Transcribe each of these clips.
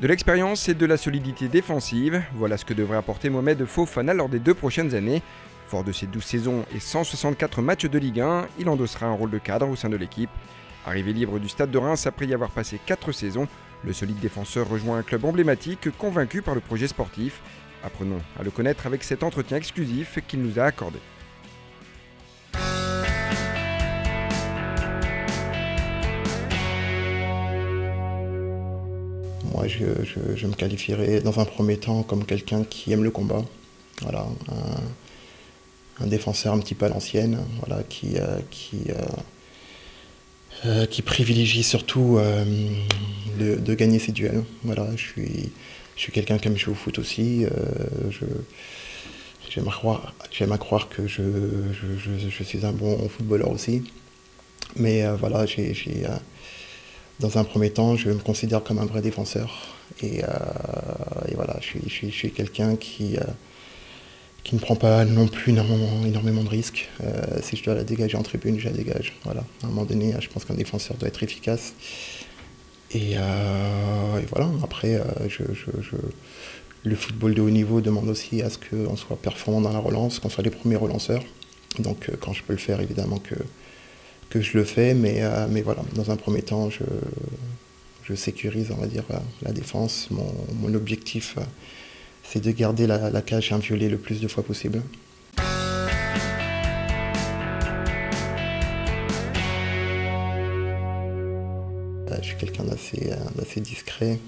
De l'expérience et de la solidité défensive, voilà ce que devrait apporter Mohamed Fofana lors des 2 prochaines années. Fort de ses 12 saisons et 164 matchs de Ligue 1, il endossera un rôle de cadre au sein de l'équipe. Arrivé libre du stade de Reims après y avoir passé 4 saisons, le solide défenseur rejoint un club emblématique convaincu par le projet sportif. Apprenons à le connaître avec cet entretien exclusif qu'il nous a accordé. Moi, je me qualifierais dans un premier temps comme quelqu'un qui aime le combat. Voilà, un défenseur un petit peu à l'ancienne, voilà, qui privilégie surtout de gagner ses duels. Voilà, je suis quelqu'un qui aime jouer au foot aussi. J'aime à croire que je suis un bon footballeur aussi. Mais voilà, dans un premier temps, je me considère comme un vrai défenseur. Et voilà, je suis quelqu'un qui ne prend pas non plus énormément de risques. Si je dois la dégager en tribune, je la dégage. Voilà. À un moment donné, je pense qu'un défenseur doit être efficace. Et voilà, après, le football de haut niveau demande aussi à ce qu'on soit performant dans la relance, qu'on soit les premiers relanceurs. Donc quand je peux le faire, évidemment que je le fais, mais voilà, dans un premier temps, je sécurise, on va dire, la défense. Mon objectif, c'est de garder la cage inviolée le plus de fois possible. Je suis quelqu'un d'assez discret.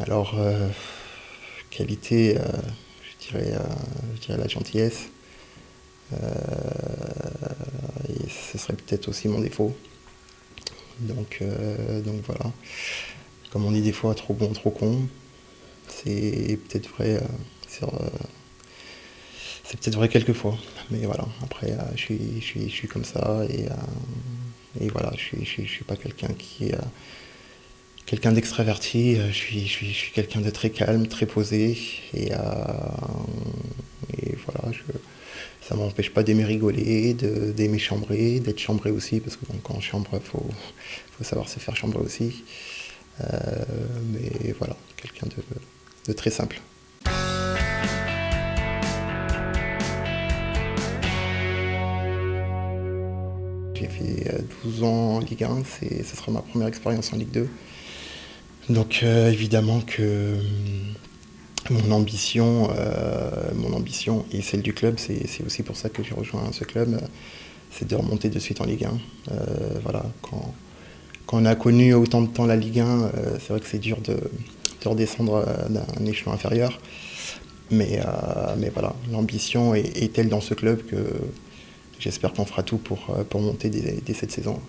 Alors, qualité, je dirais la gentillesse. Et ce serait peut-être aussi mon défaut. Donc voilà. Comme on dit des fois, trop bon, trop con. C'est peut-être vrai c'est peut-être vrai quelquefois. Mais voilà, après, je suis comme ça. Et voilà, je suis pas quelqu'un qui est quelqu'un d'extraverti. Je suis quelqu'un de très calme, très posé. Et voilà, ça m'empêche pas d'aimer rigoler, d'aimer chambrer, d'être chambré aussi, parce que bon, quand on chambre, faut savoir se faire chambrer aussi. Mais voilà, quelqu'un de très simple. J'ai fait 12 ans en Ligue 1, ce sera ma première expérience en Ligue 2. Donc évidemment que mon ambition et celle du club, c'est aussi pour ça que j'ai rejoint ce club, c'est de remonter de suite en Ligue 1. Voilà, quand on a connu autant de temps la Ligue 1, c'est vrai que c'est dur de redescendre d'un échelon inférieur. Mais voilà, l'ambition est telle dans ce club que j'espère qu'on fera tout pour monter dès cette saison.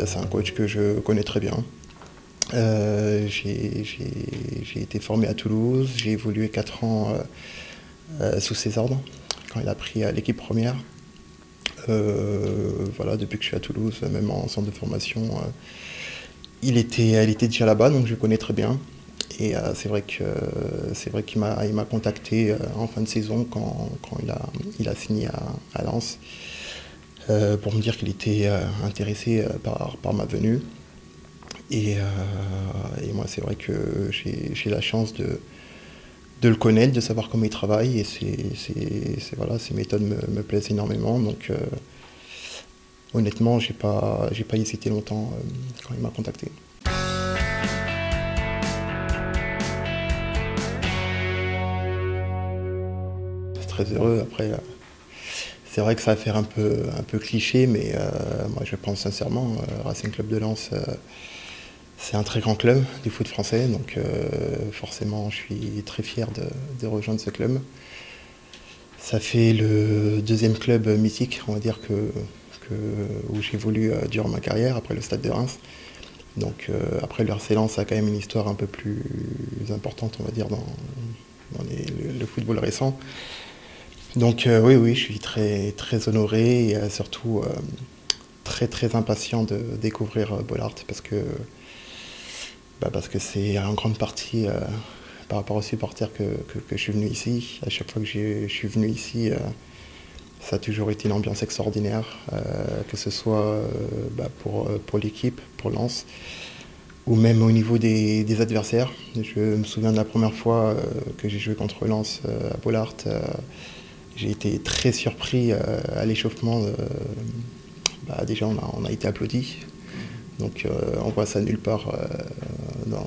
C'est un coach que je connais très bien. J'ai été formé à Toulouse, j'ai évolué 4 ans sous ses ordres, quand il a pris l'équipe première. Voilà, depuis que je suis à Toulouse, même en centre de formation, elle était déjà là-bas, donc je le connais très bien. Et c'est vrai qu'il m'a contacté en fin de saison quand il a signé à Lens pour me dire qu'il était intéressé par ma venue. Et moi, c'est vrai que j'ai la chance de le connaître, de savoir comment il travaille, et voilà, ses méthodes me plaisent énormément. Donc honnêtement, j'ai pas hésité longtemps quand il m'a contacté. Très heureux. Après, c'est vrai que ça va faire un peu cliché, mais moi je pense sincèrement, Racing Club de Lens, c'est un très grand club du foot français, donc forcément je suis très fier de rejoindre ce club. Ça fait le deuxième club mythique, on va dire, où j'évolue durant ma carrière, après le Stade de Reims. Donc après le RC Lens a quand même une histoire un peu plus importante, on va dire, dans le football récent. Donc oui, je suis très, très honoré et surtout très, très impatient de découvrir Bollaert parce que c'est en grande partie par rapport aux supporters que je suis venu ici. À chaque fois que je suis venu ici, Ça a toujours été une ambiance extraordinaire, que ce soit pour l'équipe, pour Lens, ou même au niveau des adversaires. Je me souviens de la première fois que j'ai joué contre Lens à Bollaert. J'ai été très surpris à l'échauffement. Déjà, on a été applaudis. Donc on voit ça nulle part dans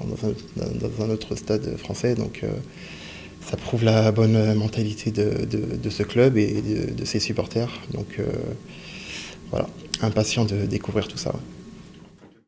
un autre stade français. Donc ça prouve la bonne mentalité de ce club et de ses supporters. Donc voilà, impatient de découvrir tout ça. Ouais.